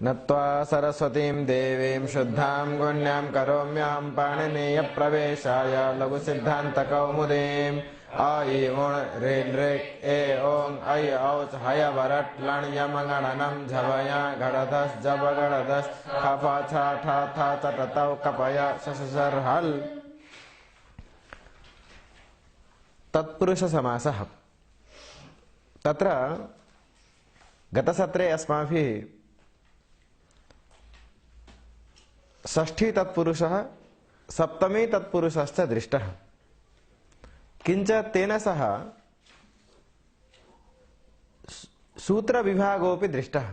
नत्वा सरस्वतीं देवीं शुद्धां गुण्यां करोम्यां पाणिनीय प्रवेशाय लघुसिद्धान्तकौमुदीम् अ इ उण ऋ ऋक् ए ओं ऐ औच हय वरट् लण् यम गणनं झवय घड़धस् जब गणधस् खफ छ ठ थ चटतौ कपय शशर हल्। तत्पुरुष समासः। तत्र गतसत्रे अस्माभिः षष्ठी तत्पुरुषः सप्तमी तत्पुरुषश्च दृष्टः। किंच तेन सह सूत्र विभागोऽपि दृष्टः।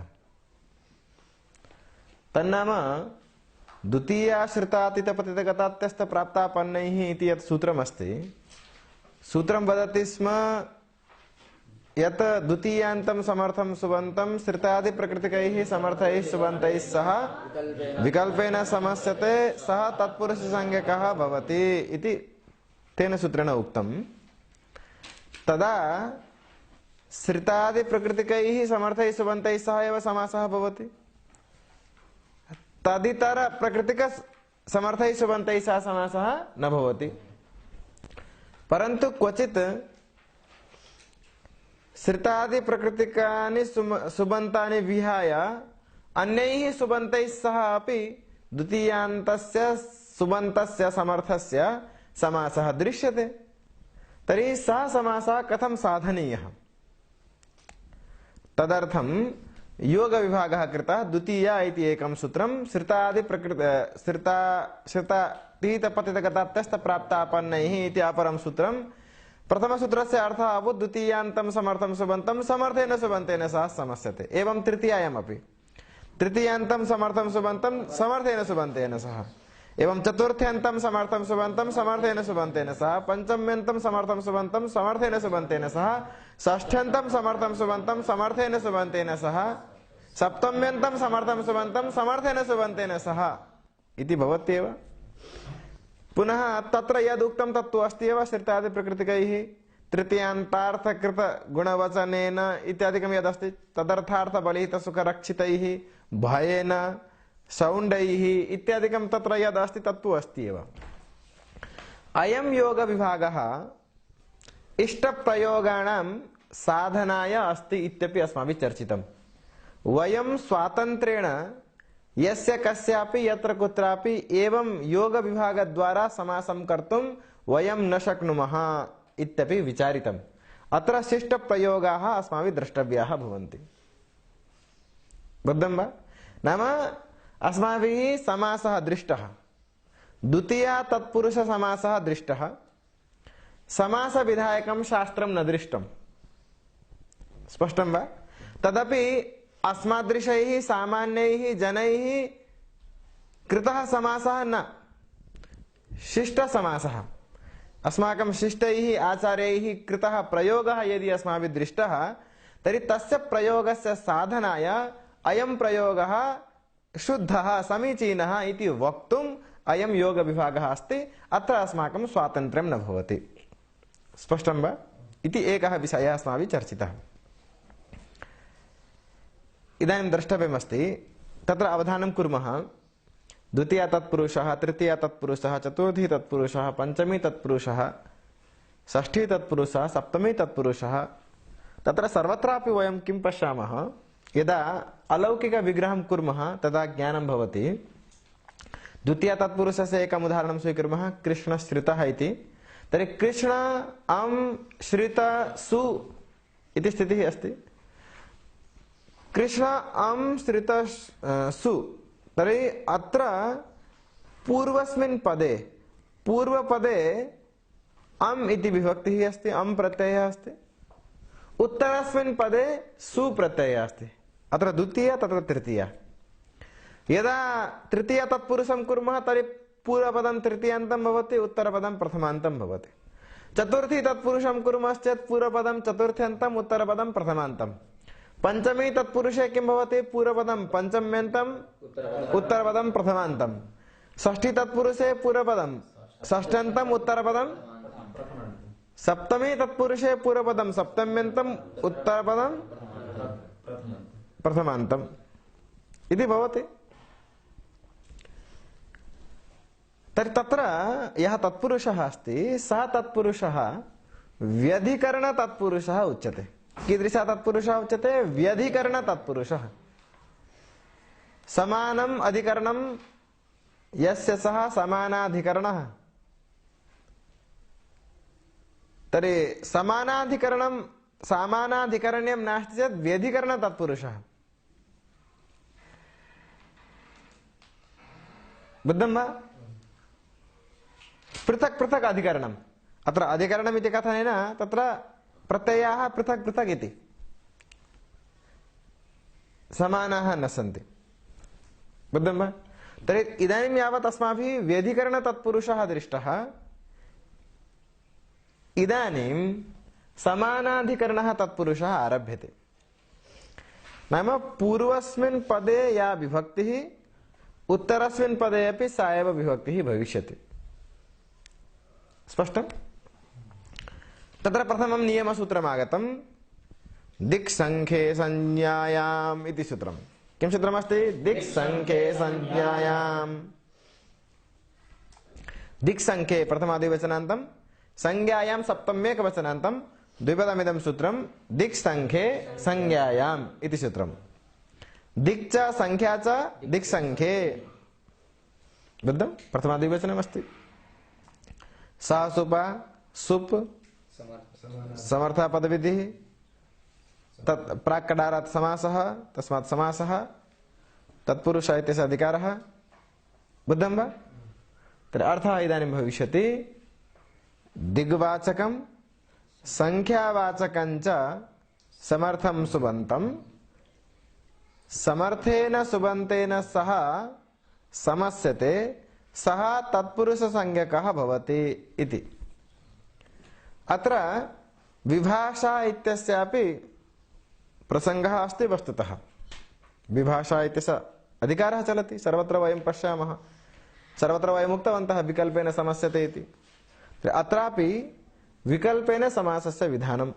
तन्नाम द्वितीयाश्रितातीतपतितगतात्यस्त प्राप्तापन्नैः इति यत् सूत्रमस्ति, सूत्रं वदति स्म यत् द्वितीयान्तं समर्थं सुबन्तं श्रितादि प्रकृतिकैः समर्थैः सुबन्तैः सह विकल्पेन समस्यते सः तत्पुरुष संज्ञकः भवति इति तेन सूत्रेण उक्तं। तदा श्रितादि प्रकृतिकैः समर्थैः सुबन्तैः सह एव समासः भवति। तदितर प्रकृतिक समर्थैः सुबन्तैः सह समासः न भवति। परन्तु क्वचित् श्रितादि प्रकृतिकानि सुबन्तानि विहाय अन्यैः सुबन्तैः सह अपि द्वितीयान्तस्य सुबन्तस्य समर्थस्य समासः दृश्यते। तर्हि सः समासः कथं साधनीयः? तदर्थं योगविभागः कृतः। द्वितीया इति एकं सूत्रं श्रितादि श्रितातीतपतितगतात्यस्त प्राप्तापन्नैः इति अपरं सूत्रं। प्रथमसूत्रस्य अर्थः अभूत् द्वितीयान्तं समर्थं सुबन्तं समर्थेन सुबन्तेन सह समस्यते। एवं तृतीयायामपि तृतीयान्तं समर्थं सुबन्तं समर्थेन सुबन्तेन सह, एवं चतुर्थ्यन्तं समर्थं सुबन्तं समर्थेन सुबन्तेन सह, पंचम्यन्तं समर्थं सुबन्तं समर्थेन सुबन्तेन सह, षष्ठ्यन्तं समर्थं सुबन्तं समर्थेन सुबन्तेन सह, सप्तम्यन्तं समर्थं सुबन्तं समर्थेन सुबन्तेन सह इति भवत्येव। पुनः तत्र यद् उक्तं तत्तु अस्ति एव श्रितादि प्रकृतिकैः तृतीयान्तार्थकृत गुणवचनेन इत्यादिकं यदस्ति तदर्थार्थ बलिहित सुखरक्षितैः भयेन सौण्डैः इत्यादिकं तत्र यदस्ति तत्तु अस्ति एव। अयं योग विभागः इष्टप्रयोगाणां साधनाय अस्ति इत्यपि अस्माभिः चर्चितम्। वयं स्वातन्त्र्येण यस्य कस्यापि यत्र कुत्रापि एवं योग विभाग द्वारा समासं कर्तुं वयं न शक्नुमः इत्यपि विचारितम्। अत्र शिष्ट प्रयोगाः अस्माभिः द्रष्टव्याः भवन्ति। बुद्धं वा? नाम अस्माभिः समासः दृष्टः, द्वितीया तत्पुरुष समासः दृष्टः, समास विधायकं शास्त्रं न दृष्टं। स्पष्टं वा? तदपि अस्मादृशैः सामान्यैः जनैः कृतः समासः न, शिष्ट समासः। अस्माकं शिष्टैः आचार्यैः कृतः प्रयोगः यदि अस्माभिः दृष्टः तर्हि तस्य प्रयोगस्य साधनाय अयं प्रयोगः शुद्धः समीचीनः इति वक्तुम् अयं योग विभागः अस्ति। अत्र अस्माकं स्वातन्त्र्यं न भवति। स्पष्टं वा? इति एकः विषयः अस्माभिः चर्चितः। इदानीं द्रष्टव्यमस्ति, तत्र अवधानं कुर्मः। द्वितीया तत्पुरुषः, तृतीया तत्पुरुषः, चतुर्थी तत्पुरुषः, पंचमी तत्पुरुषः, षष्ठी तत्पुरुषः, सप्तमी तत्पुरुषः। तत्र सर्वत्रापि वयं किं पश्यामः? यदा अलौकिक विग्रहं कुर्मः तदा ज्ञानं भवति। द्वितीया तत्पुरुषस्य एकम् उदाहरणं स्वीकुर्मः, कृष्णश्रितः इति। तर्हि कृष्ण अं श्रित सु इति स्थितिः अस्ति। कृष्ण अं श्रित सु, तर्हि अत्र पूर्वस्मिन् पदे पूर्वपदे अम् इति विभक्तिः अस्ति, अं प्रत्ययः अस्ति। उत्तरस्मिन् पदे सु प्रत्ययः अस्ति। अत्र द्वितीया तत्र तृतीया। यदा तृतीया तत्पुरुषं कुर्मः तर्हि पूर्वपदं तृतीयान्तं भवति, उत्तरपदं प्रथमान्तं भवति। चतुर्थी तत्पुरुषं कुर्मश्चेत् पूर्वपदं चतुर्थ्यन्तम्, उत्तरपदं प्रथमान्तं। पंचमी तत्पुरुषे किं भवति? पूर्वपदं पंचम्यन्तं, उत्तरपदं प्रथमान्तं। षष्ठी तत्पुरुषे पूर्वपदं षष्ठ्यन्तम्, उत्तरपदं। सप्तमी तत्पुरुषे पूर्वपदं सप्तम्यन्तम्, उत्तरपदं प्रथमान्तं। इति भवति। तर्हि तत्र यः तत्पुरुषः अस्ति सः तत्पुरुषः व्यधिकरण तत्पुरुषः उच्यते। कीदृशः तत्पुरुषः उच्यते? व्यधिकरण तत्पुरुषः। समानम् अधिकरणं यस्य सः समानाधिकरणः। तर्हि समानाधिकरणं समानाधिकरण्यं नास्ति चेत् व्यधिकरण तत्पुरुषः। बुद्धं वा? पृथक् पृथक् अधिकरणम्। अत्र अधिकरणम् इति कथनेन तत्र प्रत्ययाः पृथक् पृथक् इति, समानाः न सन्ति। बुद्धं वा? तर्हि इदानीं यावत् अस्माभिः व्यधिकरण तत्पुरुषः दृष्टः, इदानीं समानाधिकरणः तत्पुरुषः आरभ्यते। नाम पूर्वस्मिन् पदे या विभक्तिः उत्तरस्मिन् पदे अपि सा एव विभक्तिः भविष्यति। स्पष्टं? तत्र प्रथमं नियमसूत्रम् आगतं दिक्सङ्ख्ये संज्ञायाम् इति सूत्रम्। किं सूत्रमस्ति? दिक्सङ्ख्ये संज्ञायाम्। दिक्सङ्ख्ये प्रथमादिवचनान्तं, संज्ञायां सप्तम्येकवचनान्तं, द्विपदमिदं सूत्रं दिक्सङ्ख्ये संज्ञायाम् इति सूत्रम्। दिक् च संख्या च दिक्सङ्ख्ये। बुद्धं? प्रथमादिवचनमस्ति। सा सुपा सुप् समर्था पदविधिः, तत् प्राक्कडारात् समासः, तस्मात् समासः, तत्पुरुष इत्यस्य अधिकारः। बुद्धं वा? तर्हि अर्थः इदानीं भविष्यति दिग्वाचकं संख्यावाचकं च समर्थं सुबन्तं समर्थेन सुबन्तेन सह समस्यते सः तत्पुरुष संज्ञकः भवति इति। अत्र विभाषा इत्यस्यापि प्रसंगः अस्ति। वस्तुतः विभाषा इत्यस्य अधिकारः चलति, सर्वत्र वयं पश्यामः, सर्वत्र वयम् उक्तवन्तः विकल्पेन समस्यते इति। अत्रापि विकल्पेन समासस्य विधानम्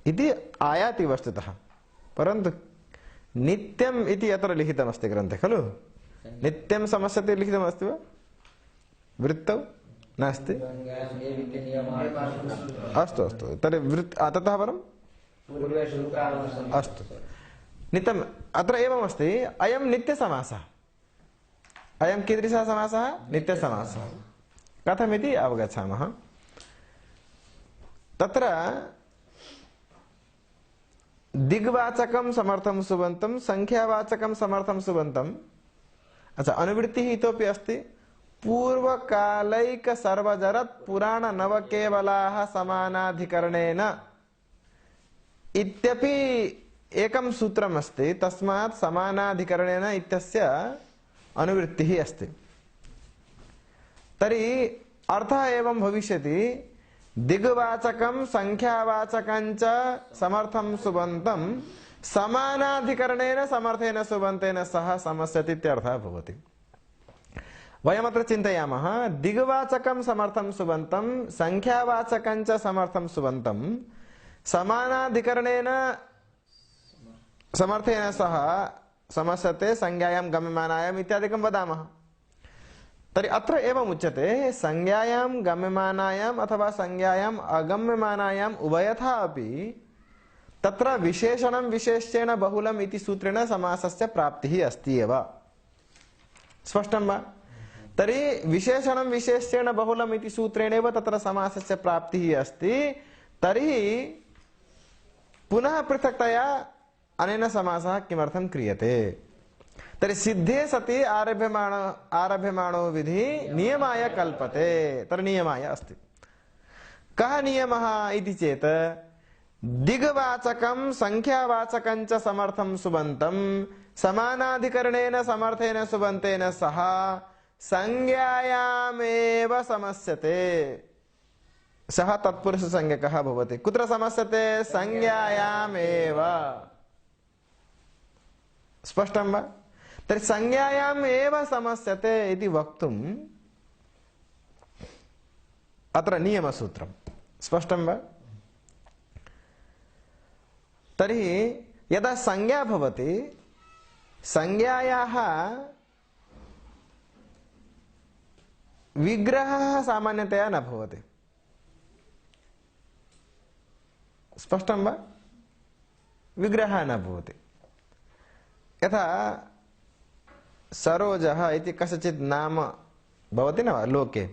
इति आयाति वस्तुतः, परन्तु नित्यम् इति अत्र लिखितमस्ति ग्रन्थे खलु। नित्यं समस्यते लिखितमस्ति वा? वृत्तौ नास्ति। अस्तु अस्तु, तर्हि ततः परम् अस्तु नित्यम् अत्र एवमस्ति। अयं नित्यसमासः। अयं कीदृशः समासः? नित्यसमासः। कथमिति अवगच्छामः। तत्र दिग्वाचकं समर्थं सुबन्तं संख्यावाचकं समर्थं सुबन्तं। अच्छा, अनुवृत्तिः इतोपि अस्ति। पूर्वकालैक सर्वजरत् पुराण नवकेवलाः समानाधिकरणेन इत्यपि एकं सूत्रम् अस्ति। तस्मात् समानाधिकरणेन इत्यस्य अनुवृत्तिः अस्ति। तर्हि अर्थः एवं भविष्यति दिग्वाचकं संख्यावाचकं च समर्थं सुबन्तं समानाधिकरणेन समर्थेन सुबन्तेन सह समस्यते इत्यर्थः भवति। वयमत्र चिन्तयामः दिग्वाचकं समर्थं सुबन्तं संख्यावाचकं च समर्थं सुबन्तं समानाधिकरणेन समर्थेन सह समस्यते संज्ञायां गम्यमानायाम् इत्यादिकं वदामः। तर्हि अत्र एवम् उच्यते संज्ञायां गम्यमानायाम् अथवा संज्ञायाम् अगम्यमानायाम् उभयथा अपि तत्र विशेषणं विशेष्येण बहुलम् इति सूत्रेण समासस्य प्राप्तिः अस्ति एव। स्पष्टं वा? तर्हि विशेषणं विशेष्येण बहुलम् इति सूत्रेणेव तत्र समासस्य प्राप्तिः अस्ति। तर्हि पुनः पृथक्तया अनेन समासः किमर्थं क्रियते? तर्हि सिद्धे सति आरभ्यमाणो विधि नियमाय कल्पते। तर्हि नियमाय अस्ति। कः नियमः इति चेत् दिग्वाचकं संख्यावाचकं च समर्थं सुबन्तं समानाधिकरणेन समर्थेन सुबन्तेन सह संज्ञायामेव समस्यते। सः तत्पुरुष संज्ञकः भवति। कुत्र समस्यते? संज्ञायामेव। स्पष्टं वा? तर्हि संज्ञायाम् एव समस्यते इति वक्तुम् अत्र नियमसूत्रम्। स्पष्टं वा? तर्हि यदा संज्ञा भवति संज्ञायाः विग्रहः सामान्यतया न भवति। स्पष्टं वा? विग्रहः न भवति। यथा सरोजः इति कस्यचित् नाम भवति न वा लोके,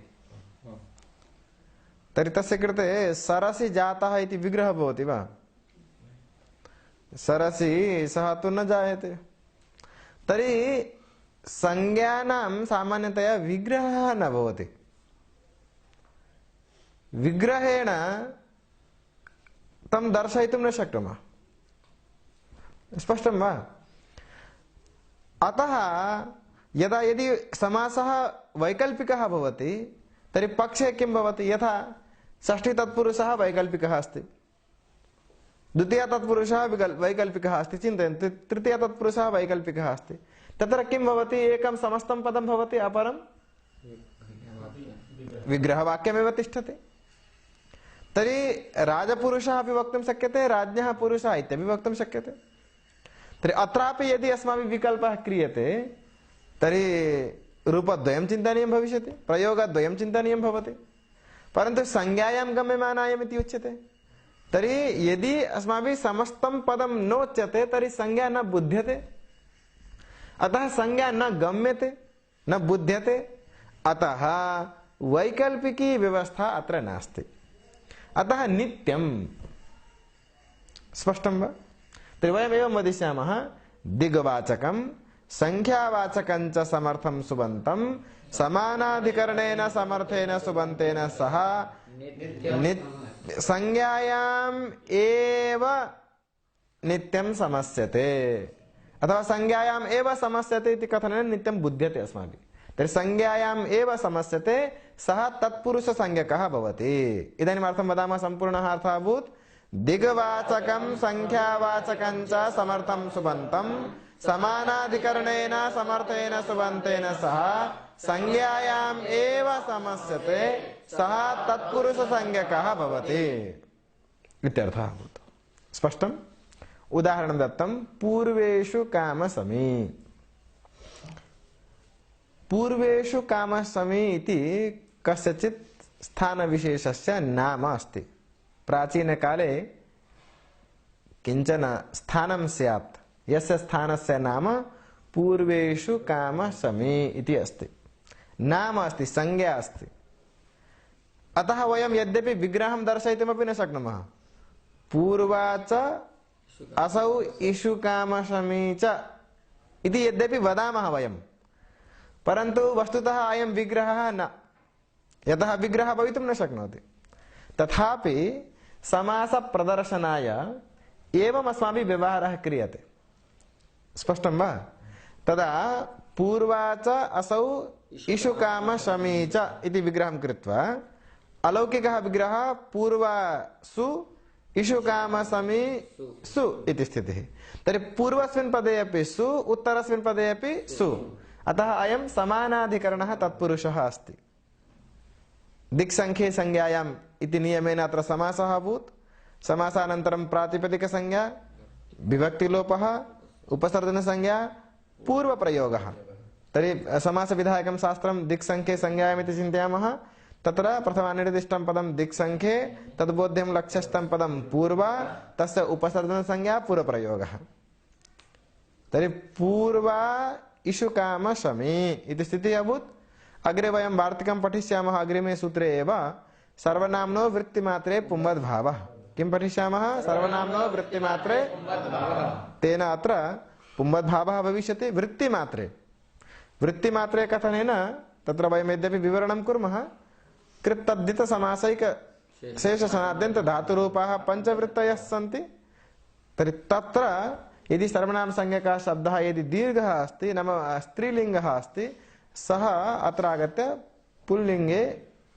तर्हि तस्य कृते सरसि जातः इति विग्रहः भवति वा? सरसि सः तु न जायते। तर्हि संज्ञानां सामान्यतया विग्रहः न भवति। विग्रहेण तं दर्शयितुं न शक्नुमः। स्पष्टं वा? अतः यदि समासः वैकल्पिकः भवति तर्हि पक्षे किं भवति? यथा षष्ठी तत्पुरुषः वैकल्पिकः अस्ति, द्वितीय तत्पुरुषः वैकल्पिकः अस्ति, चिन्तयन्तु तृतीय तत्पुरुषः वैकल्पिकः अस्ति, तत्र किं भवति? एकं समस्तं पदं भवति, अपरं विग्रहवाक्यमेव तिष्ठति। तर्हि राजपुरुषः अपि वक्तुं शक्यते, राज्ञः पुरुषः इत्यपि वक्तुं शक्यते। तर्हि अत्रापि यदि अस्माभिः विकल्पः क्रियते तर्हि रूपद्वयं चिन्तनीयं भविष्यति, प्रयोगद्वयं चिन्तनीयं भवति, परन्तु संज्ञायां गम्यमानायम् इति उच्यते। तर्हि यदि अस्माभिः समस्तं पदं नोच्यते तर्हि संज्ञा न बुध्यते, अतः संज्ञा न गम्यते न बुध्यते, अतः वैकल्पिकी व्यवस्था अत्र नास्ति। अतः नित्यं। स्पष्टं वा? तर्हि वयम् एवं वदिष्यामः, दिग्वाचकं संख्यावाचकं च समर्थं सुबन्तं समानाधिकरणेन समर्थेन सुबन्तेन सह संज्ञायाम् एव नित्यं समस्यते, अथवा संज्ञायाम् एव समस्यते इति कथनेन नित्यं बुध्यते अस्माभिः। तर्हि संज्ञायाम् एव समस्यते, सः तत्पुरुष संज्ञकः भवति। इदानीम् अर्थं वदामः, सम्पूर्णः अर्थः अभूत्। दिग्वाचकं संख्यावाचकं च समर्थं सुबन्तं समानाधिकरणेन समर्थेन सुबन्तेन सह संज्ञायाम् एव समस्यते, सः तत्पुरुष संज्ञकः भवति इत्यर्थः अभूत्। स्पष्टम्? उदाहरणं दत्तं, पूर्वेषु कामसमी। पूर्वेषु कामसमी इति कस्यचित् स्थानविशेषस्य नाम अस्ति। प्राचीनकाले किञ्चन स्थानं स्यात्, यस्य स्थानस्य नाम पूर्वेषु कामसमी इति अस्ति। नाम अस्ति, संज्ञा अस्ति। अतः वयं यद्यपि विग्रहं दर्शयितुमपि न शक्नुमः, पूर्वाच असौ इषु कामसमी च इति यद्यपि वदामः वयं, परन्तु वस्तुतः अयं विग्रहः न, यतः विग्रहः भवितुं न शक्नोति। तथापि समासप्रदर्शनाय एवम् अस्माभिः व्यवहारः क्रियते। स्पष्टं वा? तदा पूर्वाच असौ इषु कामसमी च इति विग्रहं कृत्वा अलौकिकः विग्रहः पूर्वासु इषु कामसमी सु इति स्थितिः। तर्हि पूर्वस्मिन् पदे अपि सु, उत्तरस्मिन् पदे अपि सु, अतः अयं समानाधिकरणः तत्पुरुषः अस्ति। दिक्संख्ये संज्ञायाम् इति नियमेन अत्र समासः अभूत्। समासानन्तरं प्रातिपदिकसंज्ञा, विभक्तिलोपः, उपसर्जनसंज्ञा, पूर्वप्रयोगः। तर्हि समासविधायकं शास्त्रं दिक्संख्ये संज्ञायाम् इति चिन्तयामः। तत्र प्रथमानिर्दिष्टं पदं दिक्संख्ये, तद्बोध्यं लक्ष्यस्थं पदं पूर्वा, तस्य उपसर्जनसंज्ञा पूर्वप्रयोगः। तर्हि पूर्वा इषु कामसमी इति स्थितिः अभूत्। अग्रे वयं वार्तिकं पठिष्यामः। अग्रिमे सूत्रे एव सर्वनाम्नो वृत्तिमात्रे पुंवद्भावः। किं पठिष्यामः? सर्वनाम्नो वृत्तिमात्रे, तेन अत्र पुंवद्भावः भविष्यति वृत्तिमात्रे। वृत्तिमात्रे कथनेन तत्र वयं यद्यपि विवरणं कुर्मः, कृत्तद्धित समासैक शेष सनाद्यन्त धातुरूपाः पञ्चवृत्तयः सन्ति। तर्हि तत्र यदि सर्वनाम संज्ञकः शब्दः यदि दीर्घः अस्ति, नाम स्त्रीलिङ्गः अस्ति, सः अत्र आगत्य पुल्लिङ्गे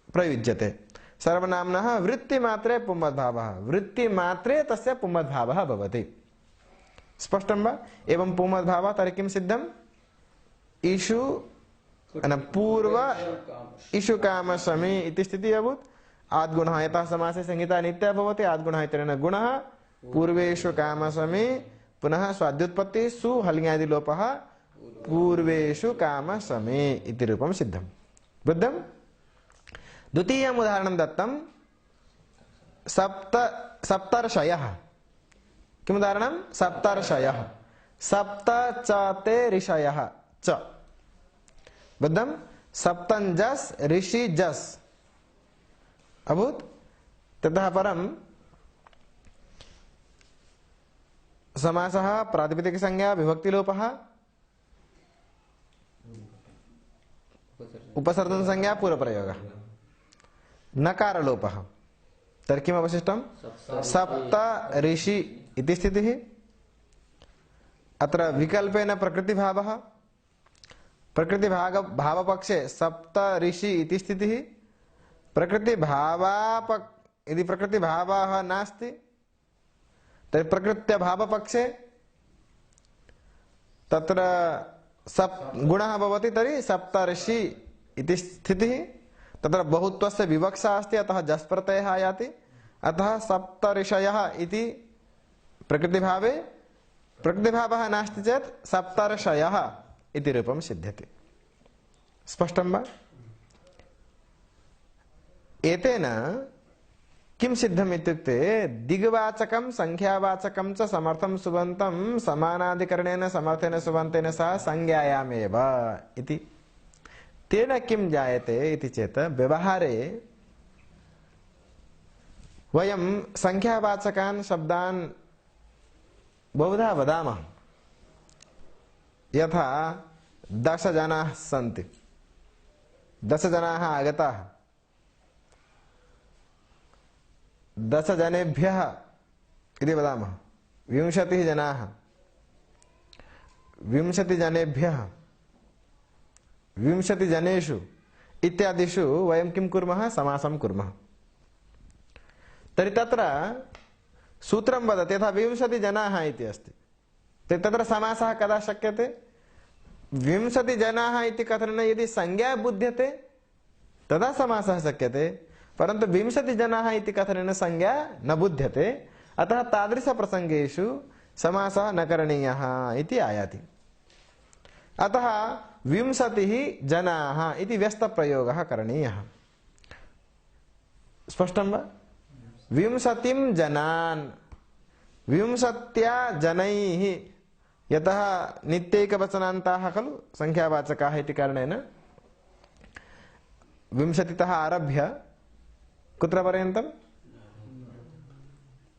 प्रयुज्यते। सर्वनाम्नः वृत्तिमात्रे पुंवद्भावः, वृत्तिमात्रे तस्य पुंवद्भावः भवति। स्पष्टं वा? एवं पुंवद्भावः तर्हि किं सिद्धम्? इषु पूर्व इषु कामसमी इति स्थितिः अभूत्। आद्गुणः, यतः समासे संहिता नित्या भवति, आद्गुणः इत्यनेन गुणः, पूर्वेषु कामसमी पुनः स्वाद्युत्पत्ति सु हलिङ्यादि लोपः पूर्वेषु काम समे इति रूपं सिद्धं। बुद्धं? द्वितीयम् उदाहरणं दत्तं सप्तर्षयः। किम् उदाहरणं? सप्तर्षयः। सप्त च ते ऋषयः च। बुद्धं? सप्तञ्जस् ऋषि जस् अभूत्। ततः परं समासः प्रातिपदिकसंज्ञा विभक्तिलोपः उपसर्जनसंज्ञा पूर्वप्रयोगः नकारलोपः। तर्हि किम् अवशिष्टं? सप्त ऋषि इति स्थितिः। अत्र विकल्पेन प्रकृतिभावः। प्रकृतिभावपक्षे सप्त ऋषि इति स्थितिः। यदि प्रकृतिभावः नास्ति तर्हि प्रकृत्यभावपक्षे तत्र गुणः भवति, तर्हि सप्तर्षि इति स्थितिः। तत्र बहुत्वस्य विवक्षा अस्ति, अतः जस् प्रत्ययः आयाति। अतः सप्तर्षयः इति प्रकृतिभावे, प्रकृतिभावः नास्ति चेत् सप्तर्षयः इति रूपं सिद्ध्यति। स्पष्टं वा? एतेन किं सिद्धम् इत्युक्ते दिग्वाचकं संख्यावाचकं च समर्थं सुबन्तं समानाधिकरणेन समर्थेन सुबन्तेन सह संज्ञायामेव इति। तेन किं जायते इति चेत् व्यवहारे वयं संख्यावाचकान् शब्दान् बहुधा वदामः। यथा 10 जनाः सन्ति, 10 जनाः आगताः, 10 जनेभ्यः इति वदामः। 20 जनाः, 20 जनेभ्यः, 20 जनेषु इत्यादिषु वयं किं कुर्मः? समासं कुर्मः। तर्हि तत्र सूत्रं वदति यथा 20 जनाः इति अस्ति, तर्हि तत्र समासः कदा शक्यते? 20 जनाः इति कथनेन यदि संज्ञा बुध्यते तदा समासः शक्यते, परन्तु 20 जनाः इति कथनेन संज्ञा न बुध्यते। अतः तादृशप्रसङ्गेषु समासः न करणीयः इति आयाति। अतः 20 जनाः इति व्यस्तप्रयोगः करणीयः। स्पष्टं वा? 20 जनान् 20 जनैः, यतः नित्यैकवचनान्ताः खलु संख्यावाचकाः इति कारणेन 20तः आरभ्य कुत्र पर्यन्तं?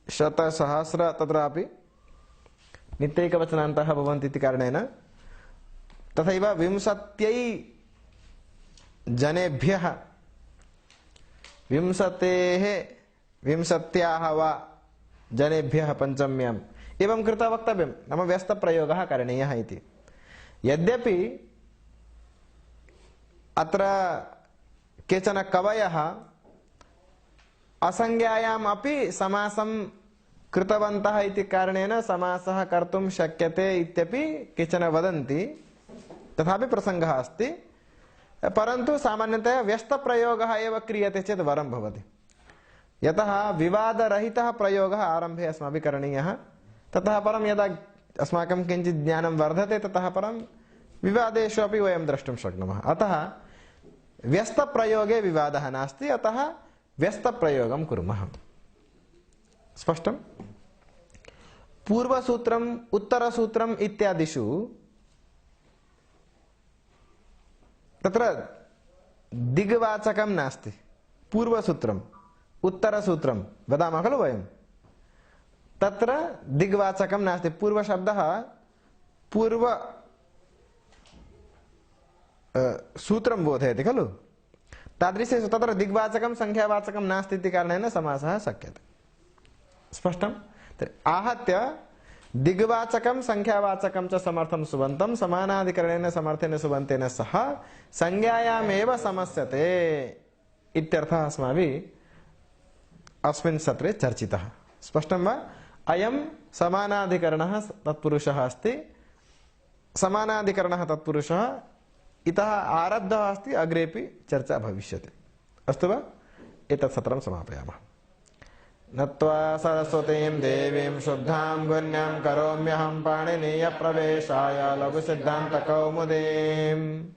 100 सहस्र तत्रापि नित्यैकवचनान्तः भवन्ति इति कारणेन तथैव 20 जनेभ्यः 20 वा जनेभ्यः पंचम्याम् एवं कृत्वा वक्तव्यं, नाम व्यस्तप्रयोगः करणीयः इति। यद्यपि अत्र केचन कवयः असंज्ञायाम् अपि समासं कृतवन्तः इति कारणेन समासः कर्तुं शक्यते इत्यपि केचन वदन्ति। तथापि प्रसङ्गः अस्ति, परन्तु सामान्यतया व्यस्तप्रयोगः एव क्रियते चेत् वरं भवति। यतः विवादरहितः प्रयोगः आरम्भे अस्माभिः करणीयः। ततः परं यदा अस्माकं किञ्चित् ज्ञानं वर्धते ततः परं विवादेषु अपि वयं द्रष्टुं शक्नुमः। अतः व्यस्तप्रयोगे विवादः नास्ति, अतः व्यस्तप्रयोगं कुर्मः। स्पष्टं? पूर्वसूत्रम् उत्तरसूत्रम् इत्यादिषु तत्र दिग्वाचकं नास्ति। पूर्वसूत्रम् उत्तरसूत्रं वदामः खलु वयं, तत्र दिग्वाचकं नास्ति। पूर्वशब्दः पूर्व सूत्रं बोधयति खलु, तादृशेषु तत्र दिग्वाचकं संख्यावाचकं नास्ति इति कारणेन समासः शक्यते। स्पष्टं? आहत्य दिग्वाचकं संख्यावाचकं च समर्थं सुबन्तं समानाधिकरणेन समर्थेन सुबन्तेन सह संज्ञायामेव समस्यते इत्यर्थः अस्माभिः अस्मिन् सत्रे चर्चितः। स्पष्टं वा? अयं समानाधिकरणः तत्पुरुषः अस्ति। समानाधिकरणः तत्पुरुषः इतः आरब्धः अस्ति, अग्रेपि चर्चा भविष्यति। अस्तु वा? एतत् सत्रं समापयामः। नत्वा सरस्वतीं देवीं शुद्धां पुण्यं करोम्यहं पाणिनीयप्रवेशाय लघुसिद्धान्तकौमुदीम्।